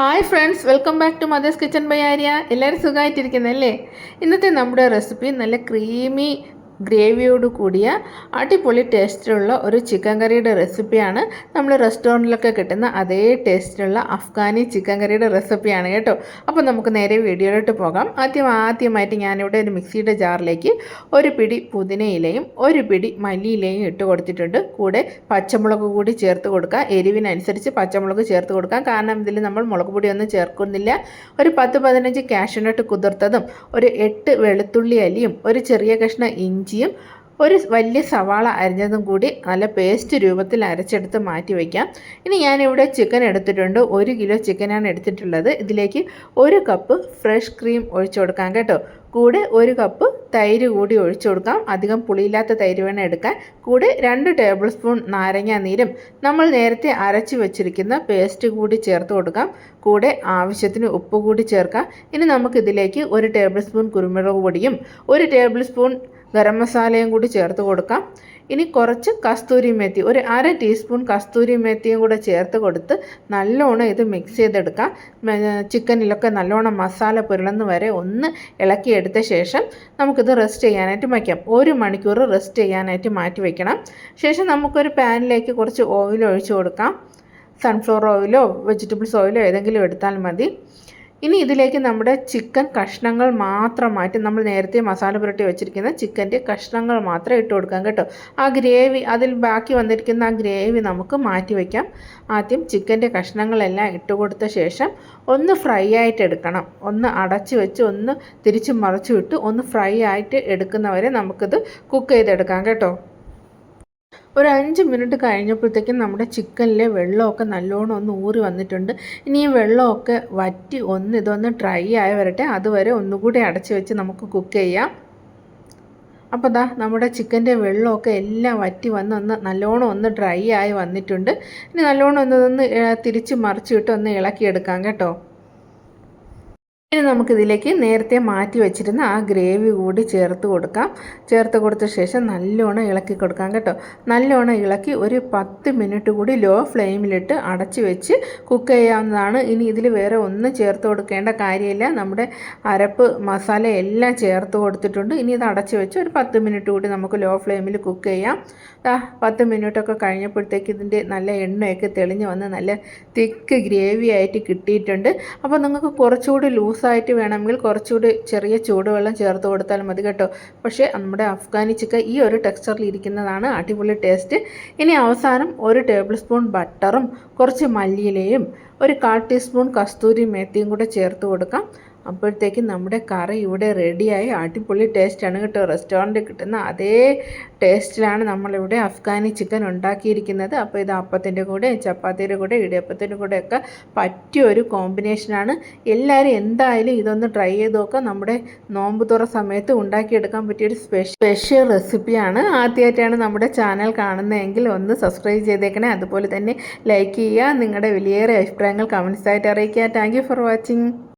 Hi friends, welcome back to mother's kitchen by Arya. എല്ലാവരും സുഖമായിട്ടിരിക്കുന്നല്ലേ? ഇന്നത്തെ നമ്മുടെ റെസിപ്പി നല്ല ക്രീമി ഗ്രേവിയോട് കൂടിയ അടിപൊളി ടേസ്റ്റിലുള്ള ഒരു ചിക്കൻ കറിയുടെ റെസിപ്പിയാണ്. നമ്മൾ റെസ്റ്റോറൻറ്റിലൊക്കെ കിട്ടുന്ന അതേ ടേസ്റ്റിലുള്ള അഫ്ഗാനി ചിക്കൻ കറിയുടെ റെസിപ്പിയാണ് കേട്ടോ. അപ്പോൾ നമുക്ക് നേരെ വീഡിയോയിലോട്ട് പോകാം. ആദ്യമായിട്ട് ഞാനിവിടെ ഒരു മിക്സിയുടെ ജാറിലേക്ക് ഒരു പിടി പുതിനയിലയും ഒരു പിടി മല്ലിയിലയും ഇട്ട് കൊടുത്തിട്ടുണ്ട്. കൂടെ പച്ചമുളക് കൂടി ചേർത്ത് കൊടുക്കുക. എരിവിനനുസരിച്ച് പച്ചമുളക് ചേർത്ത് കൊടുക്കാം. കാരണം ഇതിൽ നമ്മൾ മുളക് പൊടിയൊന്നും ചേർക്കുന്നില്ല. ഒരു 10-15 കാഷ്യൂനട്ട് കുതിർത്തതും ഒരു 8 വെളുത്തുള്ളി അല്ലിയും ഒരു ചെറിയ കഷ്ണം ഇഞ്ചിയും ഒരു വലിയ സവാള അരിഞ്ഞതും കൂടി നല്ല പേസ്റ്റ് രൂപത്തിൽ അരച്ചെടുത്ത് മാറ്റി വയ്ക്കാം. ഇനി ഞാനിവിടെ ചിക്കൻ എടുത്തിട്ടുണ്ട്. 1 കിലോ ചിക്കനാണ് എടുത്തിട്ടുള്ളത്. ഇതിലേക്ക് 1 കപ്പ് ഫ്രഷ് ക്രീം ഒഴിച്ചു കൊടുക്കാം കേട്ടോ. കൂടെ 1 കപ്പ് തൈര് കൂടി ഒഴിച്ചു കൊടുക്കാം. അധികം പുളിയില്ലാത്ത തൈര് വേണം എടുക്കാൻ. കൂടെ 2 ടേബിൾ സ്പൂൺ നാരങ്ങ നീരും നമ്മൾ നേരത്തെ അരച്ച് വെച്ചിരിക്കുന്ന പേസ്റ്റ് കൂടി ചേർത്ത് കൊടുക്കാം. കൂടെ ആവശ്യത്തിന് ഉപ്പ് കൂടി ചേർക്കാം. ഇനി നമുക്കിതിലേക്ക് 1 ടേബിൾ സ്പൂൺ കുരുമുളക് പൊടിയും 1 ടേബിൾ സ്പൂൺ ഗരം മസാലയും കൂടി ചേർത്ത് കൊടുക്കാം. ഇനി കുറച്ച് കസ്തൂരി മേത്തി, ഒരു 1/2 ടീസ്പൂൺ കസ്തൂരി മേത്തിയും കൂടെ ചേർത്ത് കൊടുത്ത് നല്ലോണം ഇത് മിക്സ് ചെയ്തെടുക്കാം. ചിക്കനിലൊക്കെ നല്ലോണം മസാല പുരളുന്ന വരെ ഒന്ന് ഇളക്കിയെടുത്ത ശേഷം നമുക്കിത് റെസ്റ്റ് ചെയ്യാനായിട്ട് വയ്ക്കാം. 1 മണിക്കൂർ റെസ്റ്റ് ചെയ്യാനായിട്ട് മാറ്റി വയ്ക്കണം. ശേഷം നമുക്കൊരു പാനിലേക്ക് കുറച്ച് ഓയിൽ ഒഴിച്ചു കൊടുക്കാം. സൺഫ്ലവർ ഓയിലോ വെജിറ്റബിൾസ് ഓയിലോ ഏതെങ്കിലും എടുത്താൽ മതി. ഇനി ഇതിലേക്ക് നമ്മുടെ ചിക്കൻ കഷ്ണങ്ങൾ മാത്രം മാറ്റി, നമ്മൾ നേരത്തെ മസാല പുരട്ടി വെച്ചിരിക്കുന്ന ചിക്കൻ്റെ കഷ്ണങ്ങൾ മാത്രം ഇട്ട് കൊടുക്കാം കേട്ടോ. ആ ഗ്രേവി, അതിൽ ബാക്കി വന്നിരിക്കുന്ന ആ ഗ്രേവി നമുക്ക് മാറ്റി വയ്ക്കാം. ആദ്യം ചിക്കൻ്റെ കഷ്ണങ്ങളെല്ലാം ഇട്ട് കൊടുത്ത ശേഷം ഒന്ന് ഫ്രൈ ആയിട്ട് എടുക്കണം. ഒന്ന് അടച്ച് വെച്ച് ഒന്ന് തിരിച്ചും മറിച്ചും ഇട്ട് ഒന്ന് ഫ്രൈ ആയിട്ട് എടുക്കുന്നവരെ നമുക്കിത് കുക്ക് ചെയ്തെടുക്കാം കേട്ടോ. ഒരു 5 മിനിറ്റ് കഴിഞ്ഞപ്പോഴത്തേക്കും നമ്മുടെ ചിക്കനിലെ വെള്ളമൊക്കെ നല്ലോണം ഒന്ന് ഊറി വന്നിട്ടുണ്ട്. ഇനി ഈ വെള്ളമൊക്കെ വറ്റി ഇതൊന്ന് ഡ്രൈ ആയി വരട്ടെ. അതുവരെ ഒന്നുകൂടി അടച്ച് വെച്ച് നമുക്ക് കുക്ക് ചെയ്യാം. അപ്പോൾ ദാ നമ്മുടെ ചിക്കൻ്റെ വെള്ളമൊക്കെ എല്ലാം വറ്റി വന്ന് നല്ലോണം ഒന്ന് ഡ്രൈ ആയി വന്നിട്ടുണ്ട്. ഇനി നല്ലോണം ഒന്ന് തിരിച്ച് മറിച്ചിട്ട് ഒന്ന് ഇളക്കിയെടുക്കാം കേട്ടോ. ഇനി നമുക്കിതിലേക്ക് നേരത്തെ മാറ്റി വെച്ചിരുന്ന ആ ഗ്രേവി കൂടി ചേർത്ത് കൊടുക്കാം. ചേർത്ത് കൊടുത്ത ശേഷം നല്ലോണം ഇളക്കി കൊടുക്കാം കേട്ടോ. നല്ലോണം ഇളക്കി ഒരു 10 മിനിറ്റ് കൂടി ലോ ഫ്ലെയിമിലിട്ട് അടച്ച് വെച്ച് കുക്ക് ചെയ്യാവുന്നതാണ്. ഇനി ഇതിൽ വേറെ ഒന്നും ചേർത്ത് കൊടുക്കേണ്ട കാര്യമില്ല. നമ്മുടെ അരപ്പ് മസാല എല്ലാം ചേർത്ത് കൊടുത്തിട്ടുണ്ട്. ഇനി ഇത് അടച്ച് വെച്ച് ഒരു 10 മിനിറ്റ് കൂടി നമുക്ക് ലോ ഫ്ലെയിമിൽ കുക്ക് ചെയ്യാം. 10 മിനിറ്റൊക്കെ കഴിഞ്ഞപ്പോഴത്തേക്ക് ഇതിൻ്റെ നല്ല എണ്ണയൊക്കെ തെളിഞ്ഞ് വന്ന് നല്ല തിക്ക് ഗ്രേവി ആയിട്ട് കിട്ടിയിട്ടുണ്ട്. അപ്പോൾ നിങ്ങൾക്ക് കുറച്ചുകൂടി ലൂസായിട്ട് വേണമെങ്കിൽ കുറച്ചുകൂടി ചെറിയ ചൂടുവെള്ളം ചേർത്ത് കൊടുത്താൽ മതി കേട്ടോ. പക്ഷേ നമ്മുടെ അഫ്ഗാനി ചിക്കൻ ഈ ഒരു ടെക്സ്ചറിൽ ഇരിക്കുന്നതാണ് അടിപൊളി ടേസ്റ്റ്. ഇനി അവസാനം 1 ടേബിൾ സ്പൂൺ ബട്ടറും കുറച്ച് മല്ലിയിലയും ഒരു 1/4 ടീസ്പൂൺ കസ്തൂരി മേത്തിയും കൂടെ ചേർത്ത് കൊടുക്കാം. അപ്പോഴത്തേക്കും നമ്മുടെ കറി ഇവിടെ റെഡിയായി. അടിപൊളി ടേസ്റ്റാണ് കേട്ടോ. റെസ്റ്റോറൻറ്റിൽ കിട്ടുന്ന അതേ ടേസ്റ്റിലാണ് നമ്മളിവിടെ അഫ്ഗാനി ചിക്കൻ ഉണ്ടാക്കിയിരിക്കുന്നത്. അപ്പോൾ ഇത് അപ്പത്തിൻ്റെ കൂടെ, ചപ്പാത്തിയുടെ കൂടെ, ഇടിയപ്പത്തിൻ്റെ കൂടെയൊക്കെ പറ്റിയൊരു കോമ്പിനേഷനാണ്. എല്ലാവരും എന്തായാലും ഇതൊന്ന് ട്രൈ ചെയ്ത് നോക്കുക. നമ്മുടെ നോമ്പ് തുറ സമയത്ത് ഉണ്ടാക്കിയെടുക്കാൻ പറ്റിയൊരു സ്പെഷ്യൽ റെസിപ്പിയാണ്. ആദ്യമായിട്ടാണ് നമ്മുടെ ചാനൽ കാണുന്നതെങ്കിൽ ഒന്ന് സബ്സ്ക്രൈബ് ചെയ്തേക്കണേ. അതുപോലെ തന്നെ ലൈക്ക് ചെയ്യുക. നിങ്ങളുടെ വിലയേറെ അഭിപ്രായങ്ങൾ കമൻസായിട്ട് അറിയിക്കുക. Thank you for watching.